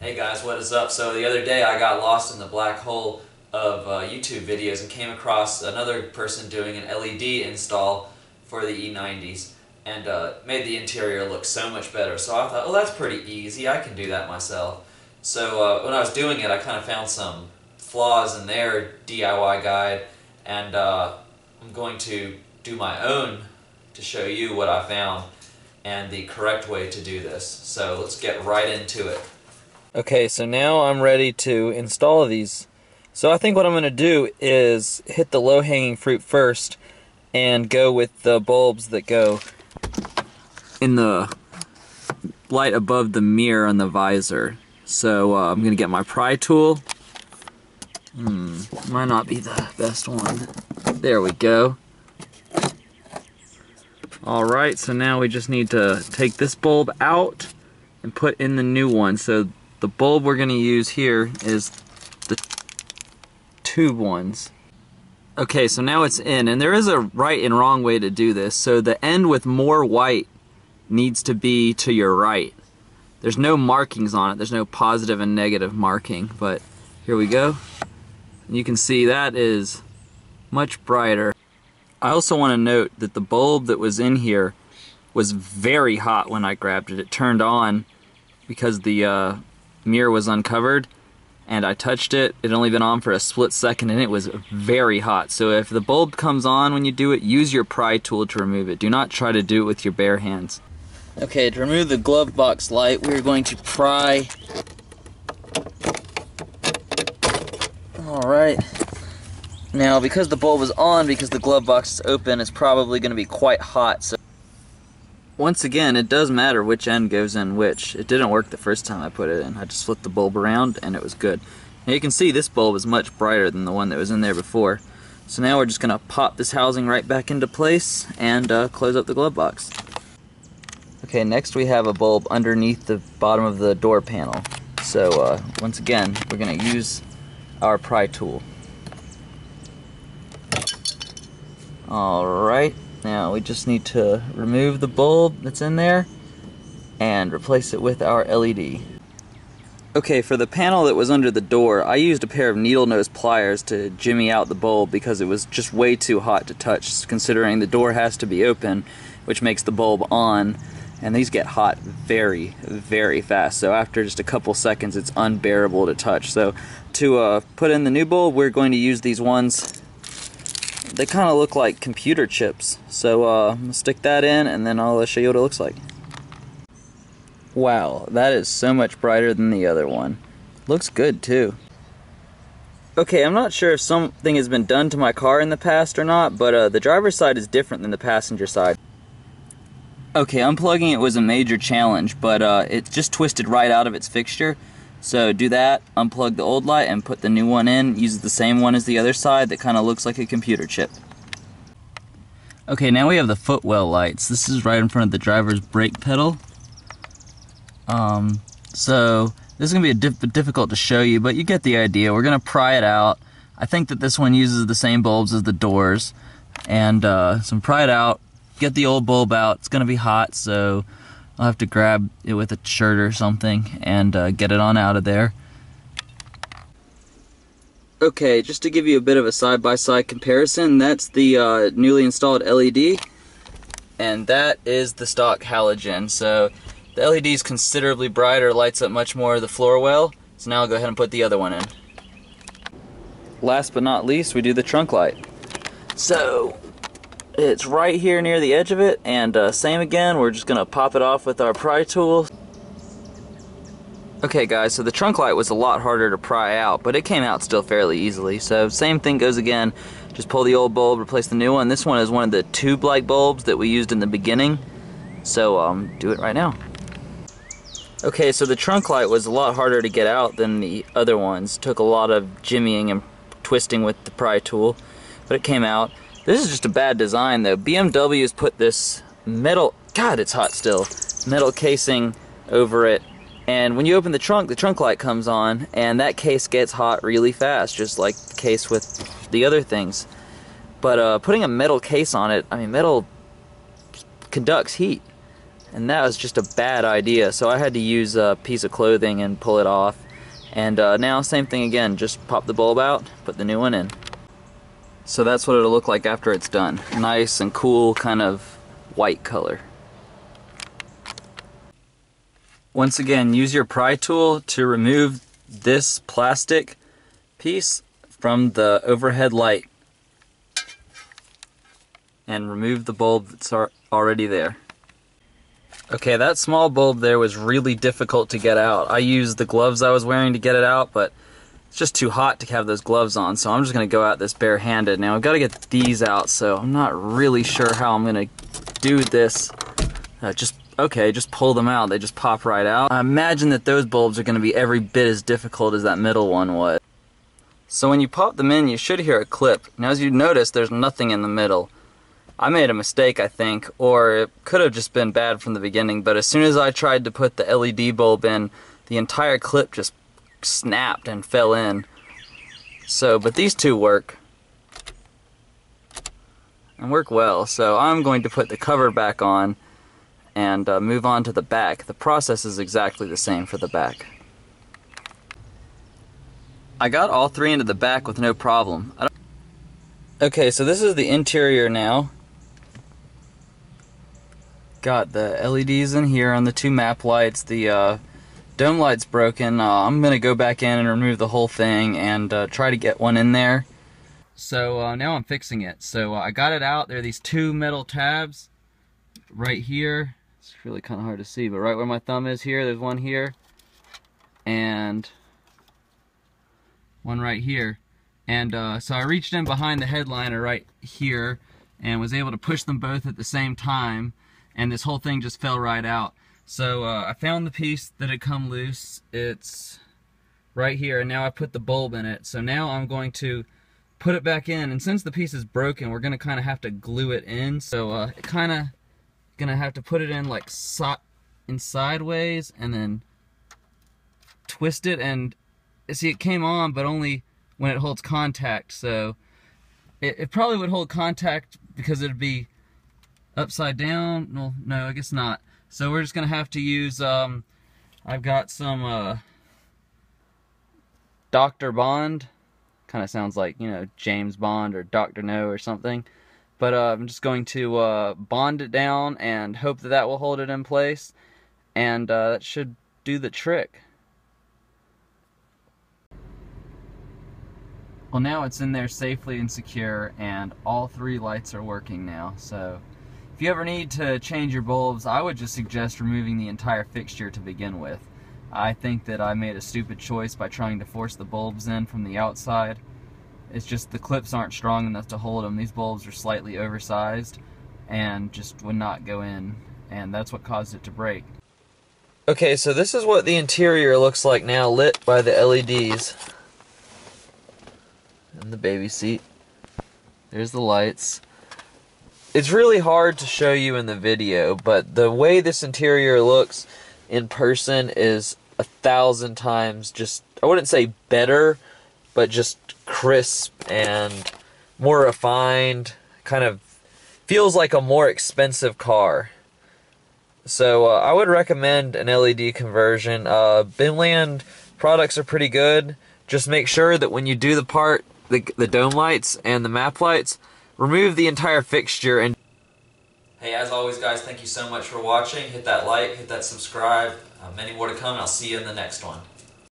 Hey guys, what is up? So the other day I got lost in the black hole of YouTube videos and came across another person doing an LED install for the E90s and made the interior look so much better. So I thought, well, that's pretty easy, I can do that myself. So when I was doing it, I kind of found some flaws in their DIY guide, and I'm going to do my own to show you what I found and the correct way to do this. So let's get right into it. Okay, so now I'm ready to install these. So I think what I'm going to do is hit the low-hanging fruit first and go with the bulbs that go in the light above the mirror on the visor. So I'm going to get my pry tool. Might not be the best one. There we go. Alright, so now we just need to take this bulb out and put in the new one. So the bulb we're going to use here is the tube ones. Okay, so now it's in, and there is a right and wrong way to do this. So the end with more white needs to be to your right. There's no markings on it. There's no positive and negative marking, but here we go. And you can see that is much brighter. I also want to note that the bulb that was in here was very hot when I grabbed it. It turned on because the mirror was uncovered, and I touched it. It had only been on for a split second, and it was very hot. So if the bulb comes on when you do it, use your pry tool to remove it. Do not try to do it with your bare hands. Okay, to remove the glove box light, we're going to pry. Alright. Now, because the bulb is on, because the glove box is open, it's probably going to be quite hot. So once again, it does matter which end goes in which. It didn't work the first time I put it in. I just flipped the bulb around and it was good. Now you can see this bulb is much brighter than the one that was in there before. So now we're just going to pop this housing right back into place and close up the glove box. Okay, next we have a bulb underneath the bottom of the door panel. So once again, we're going to use our pry tool. Alright, now we just need to remove the bulb that's in there and replace it with our LED. Okay, for the panel that was under the door, I used a pair of needle nose pliers to jimmy out the bulb because it was just way too hot to touch, considering the door has to be open, which makes the bulb on, and these get hot very, very fast. So after just a couple seconds, it's unbearable to touch. So to put in the new bulb, we're going to use these ones. They kind of look like computer chips. So I'm going to stick that in, and then I'll show you what it looks like. Wow, that is so much brighter than the other one. Looks good too. Okay, I'm not sure if something has been done to my car in the past or not, but the driver's side is different than the passenger side. Okay, unplugging it was a major challenge, but it just twisted right out of its fixture. So do that, unplug the old light and put the new one in. Use the same one as the other side that kind of looks like a computer chip. Okay, now we have the footwell lights. This is right in front of the driver's brake pedal. So this is going to be difficult to show you, but you get the idea. We're going to pry it out. I think that this one uses the same bulbs as the doors. And so pry it out, get the old bulb out. It's going to be hot, so I'll have to grab it with a shirt or something and get it on out of there. Okay, just to give you a bit of a side-by-side comparison, that's the newly installed LED, and that is the stock halogen. So the LED is considerably brighter, lights up much more of the floor well. So now I'll go ahead and put the other one in. Last but not least, we do the trunk light. So it's right here near the edge of it, and same again, we're just gonna pop it off with our pry tool. Okay guys, so the trunk light was a lot harder to pry out, but it came out still fairly easily. So same thing goes again, just pull the old bulb, replace the new one. This one is one of the tube-like bulbs that we used in the beginning, so do it right now. Okay, so the trunk light was a lot harder to get out than the other ones. Took a lot of jimmying and twisting with the pry tool, but it came out. This is just a bad design though. BMW has put this metal, God it's hot still, metal casing over it, and when you open the trunk light comes on, and that case gets hot really fast, just like the case with the other things. But putting a metal case on it, I mean metal conducts heat, and that was just a bad idea, so I had to use a piece of clothing and pull it off. And now same thing again, just pop the bulb out, put the new one in. So that's what it'll look like after it's done. Nice and cool, kind of white color. Once again, use your pry tool to remove this plastic piece from the overhead light and remove the bulb that's already there. Okay, that small bulb there was really difficult to get out. I used the gloves I was wearing to get it out, but it's just too hot to have those gloves on, so I'm just going to go at this barehanded. Now I've got to get these out, so I'm not really sure how I'm going to do this. Just pull them out. They just pop right out. I imagine that those bulbs are going to be every bit as difficult as that middle one was. So when you pop them in, you should hear a clip. Now as you notice, there's nothing in the middle. I made a mistake, I think, or it could have just been bad from the beginning, but as soon as I tried to put the LED bulb in, the entire clip just snapped and fell in. So, but these two work, and work well, so I'm going to put the cover back on and move on to the back. The process is exactly the same for the back. I got all three into the back with no problem. Okay, so this is the interior now. Got the LEDs in here on the two map lights. The dome light's broken. I'm going to go back in and remove the whole thing and try to get one in there. So now I'm fixing it. So I got it out. There are these two metal tabs right here. It's really kind of hard to see, but right where my thumb is here, there's one here. And one right here. And so I reached in behind the headliner right here and was able to push them both at the same time, and this whole thing just fell right out. So I found the piece that had come loose. It's right here, and now I put the bulb in it. So now I'm going to put it back in, and since the piece is broken, we're going to kind of have to glue it in. So it kind of going to have to put it in like in sideways and then twist it, and see, it came on, but only when it holds contact. So it probably would hold contact because it'd be upside down. Well, no, I guess not. So we're just gonna have to use I've got some Dr. Bond. Kind of sounds like, you know, James Bond or Dr. No or something. But I'm just going to bond it down and hope that that will hold it in place, and that should do the trick. Well, now it's in there safely and secure, and all three lights are working now. So if you ever need to change your bulbs, I would just suggest removing the entire fixture to begin with. I think that I made a stupid choice by trying to force the bulbs in from the outside. It's just the clips aren't strong enough to hold them. These bulbs are slightly oversized and just would not go in, and that's what caused it to break. Okay, so this is what the interior looks like now, lit by the LEDs. And the baby seat. There's the lights. It's really hard to show you in the video, but the way this interior looks in person is 1,000 times just, I wouldn't say better, but just crisp and more refined. Kind of feels like a more expensive car. So I would recommend an LED conversion. Binland products are pretty good. Just make sure that when you do the part, the dome lights and the map lights, remove the entire fixture. And hey, as always guys, thank you so much for watching. Hit that like, hit that subscribe. Many more to come, and I'll see you in the next one.